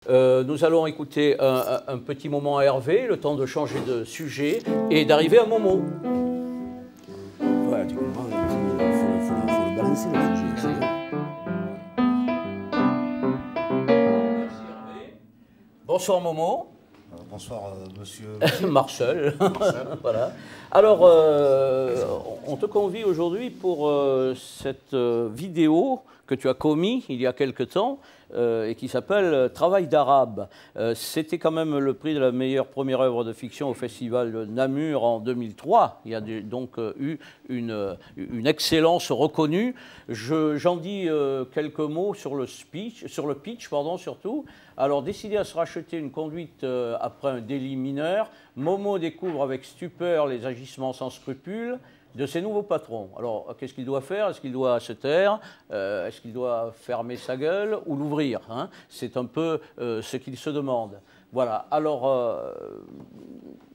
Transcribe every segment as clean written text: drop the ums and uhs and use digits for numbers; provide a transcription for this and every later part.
Nous allons écouter un petit moment à Hervé, le temps de changer de sujet et d'arriver à Momo. Ouais, tu comprends, faut le balancer le sujet. Merci Hervé. Bonsoir Momo. Bonsoir monsieur Marcel. Voilà. Alors, on te convie aujourd'hui pour cette vidéo que tu as commis il y a quelque temps et qui s'appelle Travail d'arabe. C'était quand même le prix de la meilleure première œuvre de fiction au Festival de Namur en 2003. Il y a donc eu une excellence reconnue. J'en dis quelques mots sur le pitch, surtout. Alors, décidé à se racheter une conduite après un délit mineur, Momo découvre avec stupeur les agissements sans scrupules de ses nouveaux patrons. Alors, qu'est-ce qu'il doit faire? Est-ce qu'il doit se taire? Est-ce qu'il doit fermer sa gueule ou l'ouvrir, hein? C'est un peu ce qu'il se demande. Voilà. Alors,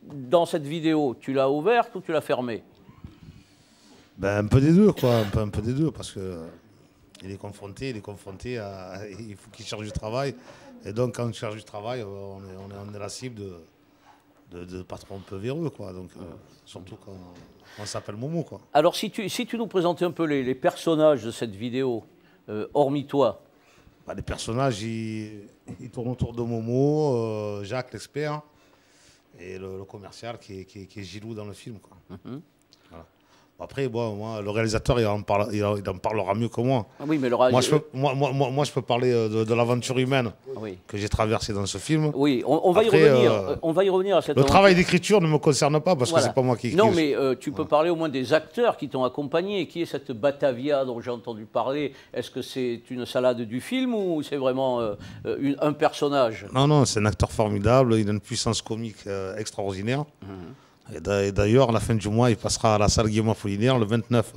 dans cette vidéo, tu l'as ouverte ou tu l'as fermée? Ben, un peu des deux, quoi. Un peu des deux, parce que il est confronté il faut qu'il cherche du travail. Et donc, quand on cherche du travail, on est la cible de patrons un peu véreux, quoi. Donc, surtout quand on s'appelle Momo, quoi. Alors, si tu nous présentais un peu les personnages de cette vidéo, hormis toi. Bah, les personnages, ils tournent autour de Momo, Jacques, l'expert, et le commercial qui est Gilou dans le film, quoi. Voilà. Après, bon, moi, le réalisateur, il en parlera mieux que moi. Ah oui, mais moi, je peux parler de l'aventure humaine que j'ai traversée dans ce film. Oui, on va y revenir. On va y revenir à cette Le travail d'écriture ne me concerne pas parce que c'est pas moi qui écris. Non, mais tu peux parler au moins des acteurs qui t'ont accompagné. Qui est cette Batavia dont j'ai entendu parler? Est-ce que c'est une salade du film ou c'est vraiment un personnage? Non, c'est un acteur formidable. Il a une puissance comique extraordinaire. Et d'ailleurs, à la fin du mois, il passera à la salle Guillaume Apollinaire le 29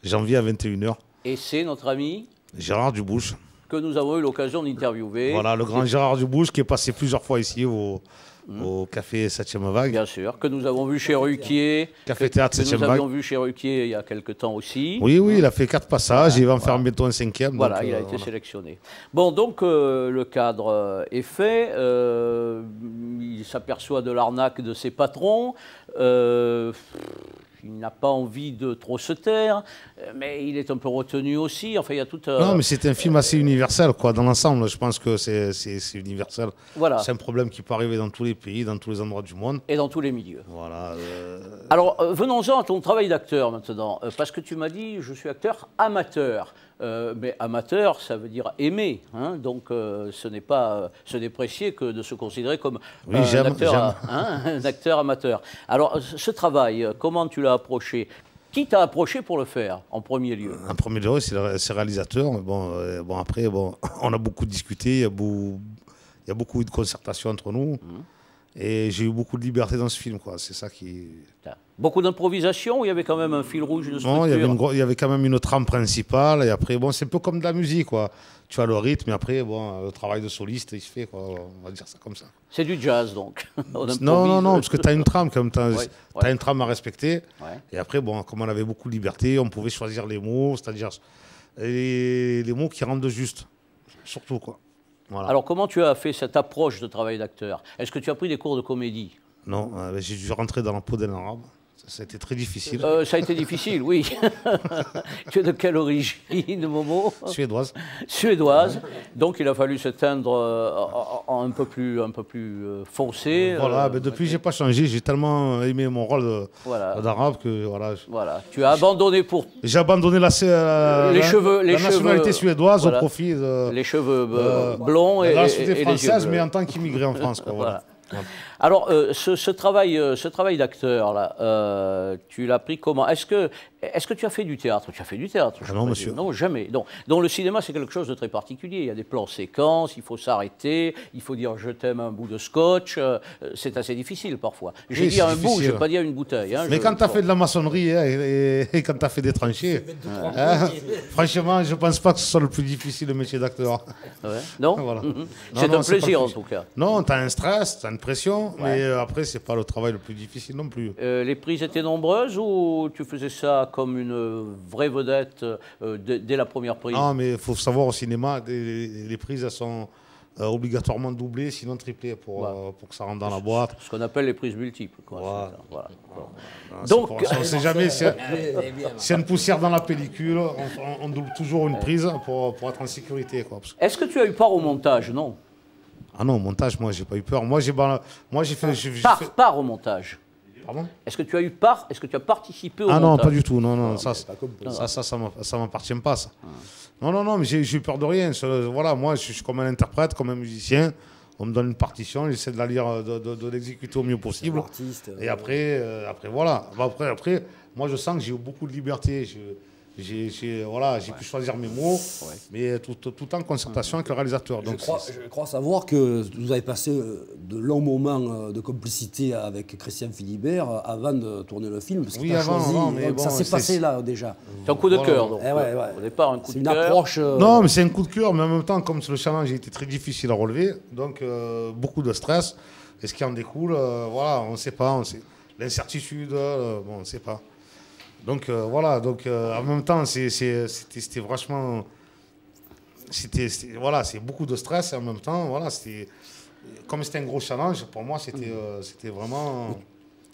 janvier à 21h. Et c'est notre ami Gérard Dubouche. Que nous avons eu l'occasion d'interviewer. Voilà, le grand Gérard Dubouche qui est passé plusieurs fois ici au Café 7e Vague. Bien sûr, que nous avons vu chez Ruquier. Café Théâtre 7e Vague. Que nous avions vu chez Ruquier il y a quelque temps aussi. Oui, il a fait 4 passages, il va en faire bientôt un 5e. Voilà, il a été sélectionné. Bon, donc le cadre est fait. Il s'aperçoit de l'arnaque de ses patrons. Il n'a pas envie de trop se taire, mais il est un peu retenu aussi. Enfin, il y a tout. Non, mais c'est un film assez universel, quoi. Dans l'ensemble, je pense que c'est universel. Voilà. C'est un problème qui peut arriver dans tous les pays, dans tous les endroits du monde. Et dans tous les milieux. Voilà. Alors, venons-en à ton travail d'acteur maintenant, parce que tu m'as dit, je suis acteur amateur. Mais amateur, ça veut dire aimer, hein, donc ce n'est pas se déprécier que de se considérer comme un acteur amateur. Alors, ce travail, comment tu l'as approché? Qui t'a approché pour le faire, en premier lieu? En premier lieu, c'est le réalisateur. Mais bon, après, on a beaucoup discuté, il y a beaucoup eu de concertation entre nous. Et j'ai eu beaucoup de liberté dans ce film, quoi. C'est ça qui... Beaucoup d'improvisation ou il y avait quand même un fil rouge de structure? Non, il y avait quand même une trame principale. Et après, bon, c'est un peu comme de la musique, quoi. Tu as le rythme et après, bon, le travail de soliste, il se fait, quoi. On va dire ça comme ça. C'est du jazz, donc. Non, parce que tu as une trame, quand même. Tu as une trame à respecter. Et après, bon, comme on avait beaucoup de liberté, on pouvait choisir les mots, c'est-à-dire les mots qui rendent juste, surtout, quoi. Voilà. Alors, comment tu as fait cette approche de travail d'acteur? Est-ce que tu as pris des cours de comédie? Non, j'ai dû rentrer dans la peau d'un arabe. Ça a été très difficile. Ça a été difficile, oui. Tu es de quelle origine, Momo? Suédoise. Suédoise. Donc, il a fallu se teindre un peu plus foncé. Voilà, mais depuis, j'ai pas changé. J'ai tellement aimé mon rôle d'arabe que voilà. Voilà. Tu as abandonné pour... J'ai abandonné la nationalité suédoise au profit de... Les cheveux blonds et la société française, les mais en tant qu'immigré en France, quoi, voilà. Alors, ce travail d'acteur, là, tu l'as pris comment? Est-ce que tu as fait du théâtre? Tu as fait du théâtre? Non, monsieur. Non, jamais. Donc le cinéma, c'est quelque chose de très particulier. Il y a des plans séquences, il faut s'arrêter, il faut dire je t'aime un bout de scotch. C'est assez difficile parfois. J'ai dit un bout, je n'ai pas dit une bouteille. Hein, mais quand tu as fait de la maçonnerie et quand tu as fait des tranchées, franchement, je ne pense pas que ce soit le plus difficile, le métier d'acteur. Non, voilà. C'est un plaisir en tout cas. Non, tu as un stress, tu as une pression, mais après, ce n'est pas le travail le plus difficile non plus. Les prises étaient nombreuses ou tu faisais ça comme une vraie vedette dès la première prise? Non, mais il faut savoir au cinéma, les prises, elles sont obligatoirement doublé, sinon triplé pour que ça rentre dans la boîte. Ce qu'on appelle les prises multiples. Quoi. Voilà. Voilà. Donc, on ne sait jamais s'il y a une poussière dans la pellicule, on double toujours une prise pour être en sécurité. Est-ce que tu as eu peur au montage? Non. Ah non, au montage, moi, j'ai pas eu peur. Moi, j'ai fait... Part au montage. Pardon? Est-ce que tu as eu part? Est-ce que tu as participé au montage? Ah non, pas du tout. Non, ça m'appartient pas, ça. Non, mais j'ai eu peur de rien. Voilà, moi, je suis comme un interprète, comme un musicien. On me donne une partition, j'essaie de la lire, de l'exécuter au mieux possible. Et après, voilà. Après, moi, je sens que j'ai eu beaucoup de liberté. J'ai pu choisir mes mots, mais tout en concertation avec le réalisateur. Donc je crois savoir que vous avez passé de longs moments de complicité avec Christian Philibert avant de tourner le film. Parce que ça s'est passé là déjà. C'est un coup de cœur, donc. Au départ, un coup de cœur. C'est une approche. Non, mais c'est un coup de cœur, mais en même temps, comme le challenge a été très difficile à relever, donc beaucoup de stress. Et ce qui en découle, voilà, on ne sait pas. L'incertitude, on ne sait pas. Donc voilà, en même temps, c'était vachement... Voilà, c'est beaucoup de stress et en même temps, voilà, comme c'était un gros challenge, pour moi, c'était vraiment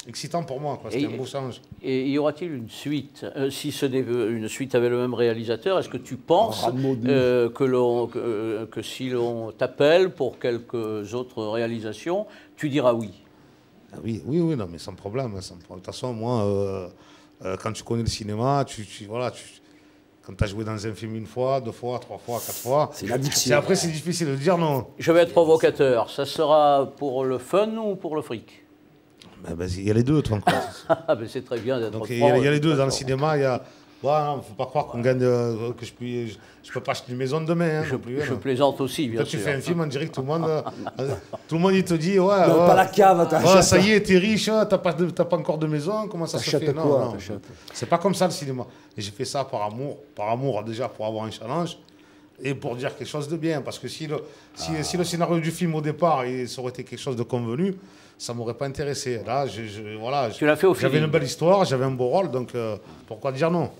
excitant pour moi. C'était un beau challenge. Et y aura-t-il une suite? Si ce n'est une suite avec le même réalisateur, est-ce que tu penses que si l'on t'appelle pour quelques autres réalisations, tu diras oui? Oui, non, mais sans problème. De toute façon, moi... quand tu connais le cinéma, quand tu as joué dans un film une fois, 2 fois, 3 fois, 4 fois, c'est l'addiction. Après, c'est difficile de dire non. Je vais être provocateur. Ça sera pour le fun ou pour le fric? Il y a les deux, toi. C'est très bien d'être Il y a les deux. Dans le cinéma, il y a... Il ne faut pas croire qu'on gagne, que je peux pas acheter une maison demain. Je plaisante aussi, bien sûr. Tu fais un film en direct, tout le monde il te dit pas la cave, ça y est, t'es riche, t'as pas encore de maison, comment ça se fait? Non, c'est pas comme ça le cinéma. Et j'ai fait ça par amour déjà pour avoir un challenge et pour dire quelque chose de bien. Parce que si le scénario du film au départ, ça aurait été quelque chose de convenu, ça m'aurait pas intéressé. Là, tu l'as fait au film. J'avais une belle histoire, j'avais un beau rôle, donc pourquoi dire non?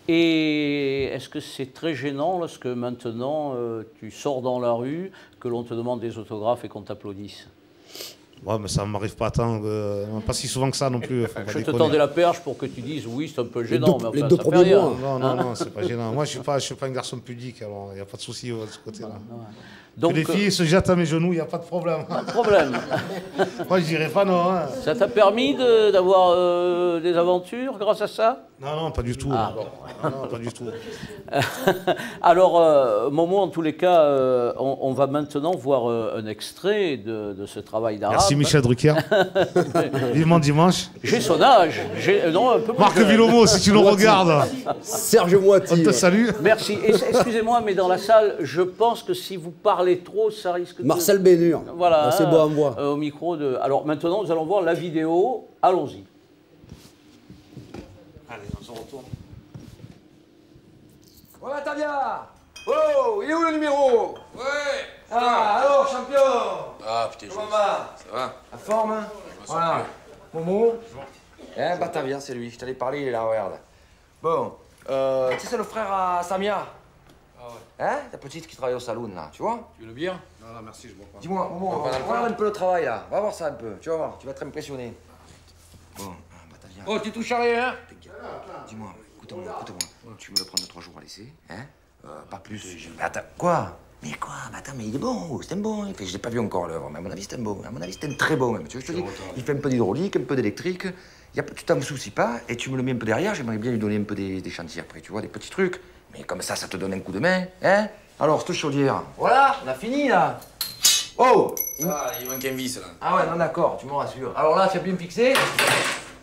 Et est-ce que c'est très gênant lorsque maintenant tu sors dans la rue, que l'on te demande des autographes et qu'on t'applaudisse? Ouais, mais ça ne m'arrive pas tant, pas si souvent que ça non plus. Je te tendais la perche pour que tu dises oui, c'est un peu gênant. Les deux premiers mois. Non, c'est pas gênant. Moi, je suis pas un garçon pudique, alors il n'y a pas de souci de ce côté-là. Donc, que les filles se jettent à mes genoux, il n'y a pas de problème. Pas de problème. Moi, je dirais pas non. Hein. Ça t'a permis d'avoir des aventures grâce à ça? Non, pas du tout. Non, pas du tout. Alors, Momo, en tous les cas, on va maintenant voir un extrait de ce travail d'arabe. Merci Michel Drucker. Vivement dimanche. J'ai son âge. Non, un peu plus Marc Villomo, si tu nous regardes. Serge Moiti. On te salue. Merci. Excusez-moi, mais dans la salle, je pense que si vous parlez trop, ça risque de... Marcel Bénur. Voilà. C'est beau à me voir. Au micro de... Alors maintenant, nous allons voir la vidéo. Allons-y. Allez, on se retourne. Ouais, Tavia. Oh, il est où le numéro? Ouais. Ah, alors, champion. Ah, putain, comment va? Ça va? La forme, hein? Voilà. Momo. Batavia, c'est lui. Je t'allais parler, il est là, regarde. Bon, tu sais, c'est le frère à Samia. Ah ouais. Hein? La petite qui travaille au saloon, là, tu vois? Tu veux le bière? Non, merci, je bois pas. Dis-moi, Momo, regarde un peu le travail, là. Va voir ça un peu, tu vas voir, tu vas être impressionné. Bon, Batavia. Oh, tu touches à rien, hein? Dis-moi, écoute-moi. Tu me le prends 2-3 jours à laisser, hein? Pas plus. Mais attends, quoi? Mais quoi? Mais attends, mais il est bon, c'est un bon. Enfin, je l'ai pas vu encore l'œuvre, mais à mon avis, c'est un bon. À mon avis, c'est un très bon, même. Tu veux que je te dis? Il fait un peu d'hydraulique, un peu d'électrique. Tu t'en soucies pas, et tu me le mets un peu derrière. J'aimerais bien lui donner un peu des chantiers après, tu vois, des petits trucs. Mais comme ça te donne un coup de main, hein? Alors, cette chaudière. Voilà, on a fini, là. Oh! Ah, il manque un vis, là. Ah ouais, non, d'accord, tu me rassures. Alors là, tu as bien fixé?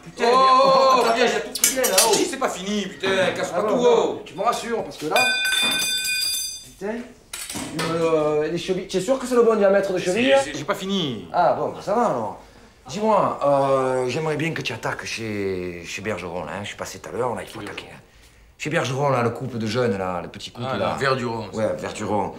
Putain, viens, j'ai tout plié, là, oh! Si, c'est pas fini, putain, casse pas tout, oh! Tu me rassures, parce que là... Putain... les chevilles... Tu es sûr que c'est le bon diamètre de cheville? J'ai pas fini. Ah bon, ça va alors. Dis-moi, j'aimerais bien que tu attaques chez Bergeron, là. Hein. Je suis passé tout à l'heure, là, il faut attaquer. Hein. Chez Bergeron, là, le couple de jeunes, là, le petit couple, là. Verduron. Ouais, Verduron.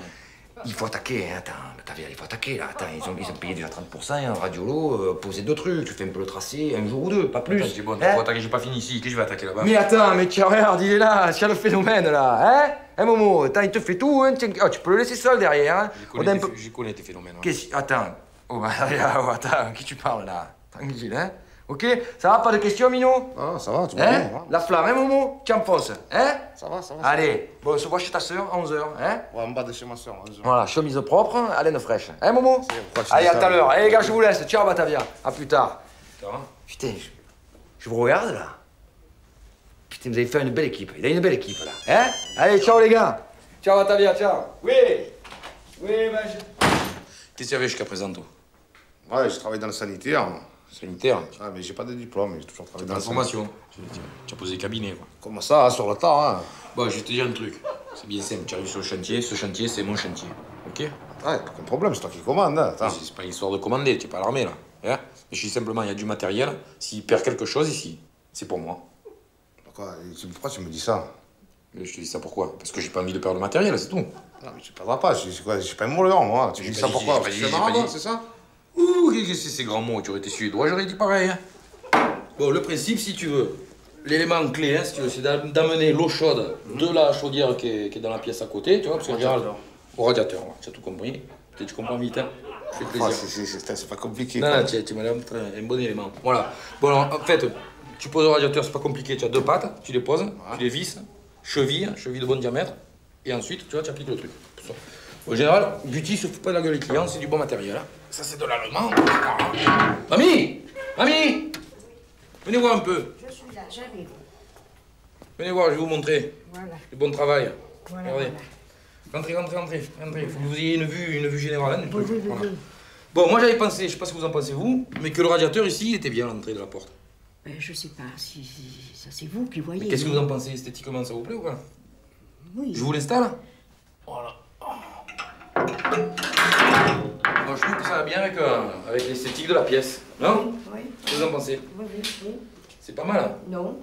Il faut attaquer, hein, attends, il faut attaquer là. Attends, ils ont payé déjà 30%, un radiolo, poser 2 trucs, tu fais un peu le tracé, un jour ou 2, pas plus. Attends, c'est bon, faut attaquer, j'ai pas fini ici, qu'est-ce que je vais attaquer là-bas? Mais attends, mais tiens, regarde, il est là, tiens le phénomène là, hein? Hein, Momo, attends, il te fait tout, hein, tiens, oh, tu peux le laisser seul derrière, hein? J'y connais tes phénomènes. Qu'est-ce... Attends, oh, bah, attends, qui tu parles là? Tranquille, hein? Ok? Ça va, pas de questions, Minou? Ah, ça va, tu vas bien. La flamme, hein, Momo? Tu enfonces, hein? Ça va, ça va. Allez, bon, on se voit chez ta sœur à 11h, hein? Ouais, en bas de chez ma soeur. Voilà, chemise propre, haleine fraîche. Hein, Momo? Allez, à tout à l'heure. Allez, les gars, je vous laisse. Ciao, Batavia. À plus tard. Putain, je vous regarde, là. Putain, vous avez fait une belle équipe. Il a une belle équipe, là. Hein? Allez, ciao, les gars. Ciao, Batavia, ciao. Oui. Oui, ben, Qu'est-ce qu'il y avait jusqu'à présent, toi? Ouais, je travaille dans le sanitaire. Sanitaire? Ah, mais j'ai pas de diplôme, j'ai toujours travaillé dans Dans le la formation. Tu as posé cabinet, quoi. Comment ça, sur le tas, hein? Bon, je vais te dire un truc. C'est bien simple, tu arrives sur le chantier, ce chantier, c'est mon chantier. Ok? Ouais, aucun problème, c'est toi qui commandes, hein. Attends. C'est pas une histoire de commander, tu es pas à l'armée, là. Hein? Mais je dis simplement, il y a du matériel. S'il perd quelque chose ici, c'est pour moi. Pourquoi tu me dis ça? Je te dis ça pourquoi? Parce que j'ai pas envie de perdre le matériel, c'est tout. Non, mais tu perdras pas, je suis pas un voleur, moi. Tu me dis ça pourquoi? Parce que je suis un arabe, c'est ça? Ouh, qu'est-ce que c'est ces grands mots? Tu aurais été suédois, j'aurais dit pareil. Hein? Bon, le principe, si tu veux, l'élément clé, hein, si tu veux, c'est d'amener l'eau chaude de la chaudière qui est dans la pièce à côté, tu vois, parce qu'en général, au radiateur, tu as tout compris. Peut-être tu comprends vite, hein? Je fais plaisir. C'est pas compliqué. Non, tu m'as l'air un bon élément. Voilà. Bon, alors, en fait, tu poses au radiateur, c'est pas compliqué. Tu as 2 pattes, tu les poses, tu les visses, cheville de bon diamètre, et ensuite, tu vois, tu appliques le truc. En général, Guti se fout pas de la gueule des clients, c'est du bon matériel. Hein. Ça, c'est de l'allemand. Mamie! Mamie! Venez voir un peu. Je suis là, j'arrive. Venez voir, je vais vous montrer. Voilà. Du bon travail. Voilà, Regardez. voilà. Rentrez. Il faut que vous ayez une vue générale. Hein, Oui. voilà. Bon, moi j'avais pensé, je sais pas ce que vous en pensez vous, mais que le radiateur ici, il était bien à l'entrée de la porte. Je sais pas si ça c'est vous qui voyez. Mais qu'est-ce que vous en pensez esthétiquement, ça vous plaît ou pas? Oui. Je vous l'installe? Voilà. Bon, je trouve que ça va bien avec l'esthétique de la pièce, non? Oui. Qu'est-ce que vous en pensez? Oui. C'est pas mal, hein? Non.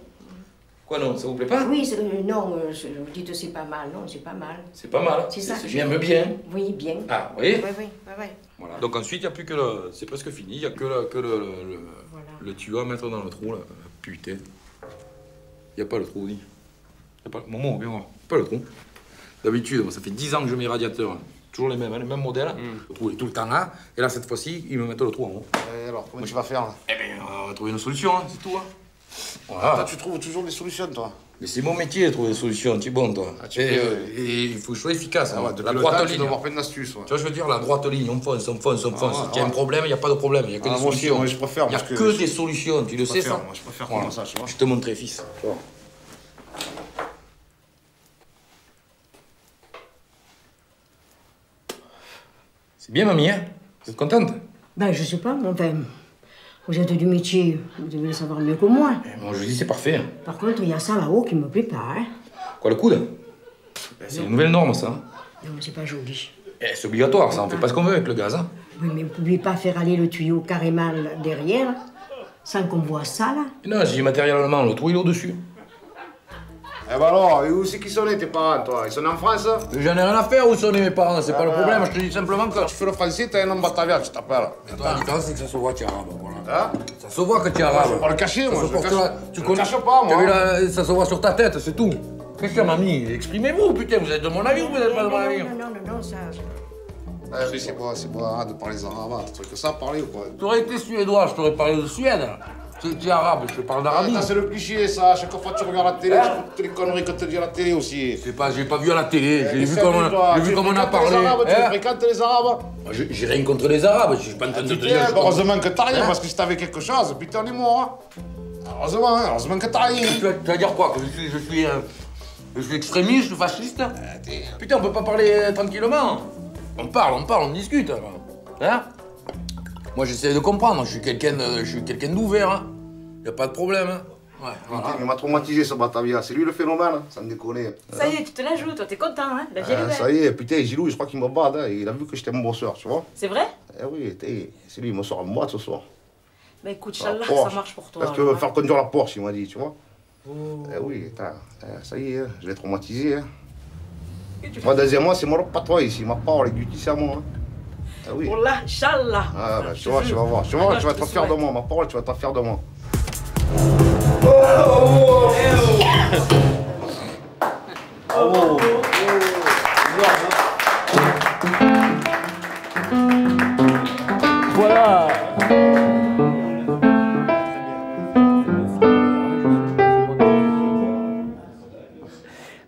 Quoi non? Ça vous plaît pas? Oui, non, vous dites c'est pas mal. Non, c'est pas mal. C'est pas mal. C'est ça. J'aime bien. Oui, bien. Ah, vous voyez? Oui. Voilà. Donc ensuite, il n'y a plus que le... C'est presque fini, il n'y a que le tuyau à mettre dans le trou, là. Putain. Il n'y a pas le trou, dit. Il n'y a pas... Maman, viens voir. Pas le trou. D'habitude, ça fait 10 ans que je mets radiateurs. Toujours les mêmes, hein, le même modèle. Le trou est tout le temps là. Et là, cette fois-ci, ils me mettent le trou en haut. Et alors, comment tu vas faire? Eh bien, on va trouver une solution, hein, c'est tout. Hein. Voilà. Toi, tu trouves toujours des solutions, toi? Mais c'est mon métier de trouver des solutions, tu es bon, toi. Et il faut que je sois efficace. Hein. La droite ligne. Tu dois avoir plein d'astuces. Ouais. Tu vois, je veux dire, la droite ligne, on fonce. S'il y a un problème, il n'y a pas de problème. Il n'y a que des solutions. Moi, je préfère. Il n'y a que des solutions, tu le sais, ça? Moi, je préfère comme ça, tu vois. Je te montrerai, fils. Tu vois. C'est bien, mamie, hein? Vous êtes contente? Ben, je sais pas, mais enfin, vous êtes du métier, vous devez le savoir mieux que moi. Moi, je dis, c'est parfait. Par contre, il y a ça là-haut qui me plaît pas, hein. Quoi, le coude? Ben, c'est une nouvelle norme, ça. Non, mais c'est pas joli. Eh, c'est obligatoire, ça. On fait pas ce qu'on veut avec le gaz, hein? Oui, mais vous pouvez pas faire aller le tuyau carrément derrière, sans qu'on voit ça, là. Non, j'ai du matériel allemand, le trou, il est au-dessus. Eh ben alors, où c'est qu'ils sont nés, tes parents, toi? Ils sont en France? J'en ai rien à faire où sont mes parents, c'est pas le problème. Je te dis simplement que... Tu fais le français, t'as un nom Batavia, tu t'appelles. La différence, c'est que ça se voit que tu es arabe, voilà. Hein? Ça se voit que tu es arabe. Je vais pas le cacher, moi. Tu connais pas, moi. T'as vu là, ça se voit sur ta tête, c'est tout. Qu'est-ce que c'est, mamie? Exprimez-vous, putain, vous êtes de mon avis ou vous n'êtes pas de mon avis? Non, ça... C'est pas de parler les arabes, tu que ça parler ou quoi? Tu aurais été suédois, je t'aurais parlé de Suède. Tu es arabe, je te parle d'Arabie. C'est le cliché, ça. Chaque fois que tu regardes la télé, tu écoutes toutes les conneries que tu dis à la télé aussi. J'ai pas vu à la télé, j'ai vu comment on a parlé. Tu fréquentes les arabes? J'ai rien contre les arabes, je suis pas en train de te dire. Heureusement que t'as rien, parce que si t'avais quelque chose, putain, on est mort. Heureusement que t'as rien. Tu vas dire quoi? Que je suis extrémiste, je suis fasciste? Putain, on peut pas parler tranquillement. On parle, on discute. Hein? Moi, j'essaie de comprendre. Je suis quelqu'un d'ouvert. Hein. Y a pas de problème. Hein. Ouais, voilà. Il m'a traumatisé, ce Batavia. C'est lui le phénomène, hein. Ça me déconne. Ça y est, tu te la joues, toi, t'es content, hein? La vieille nouvelle. Ça y est, putain, Gilou, je crois qu'il me bat. Hein. Il a vu que j'étais un bosseur, tu vois. C'est vrai? Eh oui, c'est lui, il me sort à moi ce soir. Bah écoute, Inch'Allah, ça marche pour toi. Est-ce que tu veux me faire conduire la Porsche, il m'a dit, tu vois. Oh. Eh oui, ça y est, je l'ai traumatisé. Hein. Moi, deuxième mois, c'est moi, pas toi ici. Ma parole est du c'est à moi. Hein. Ah oui. Wallah, Inch'Allah. Ah, bah, tu vois, tu vas voir. Tu vas voir, tu vas t'en faire de moi. Ma parole, tu vas t'en faire de moi. Voilà.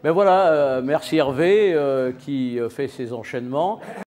Mais voilà, merci Hervé qui fait ces enchaînements.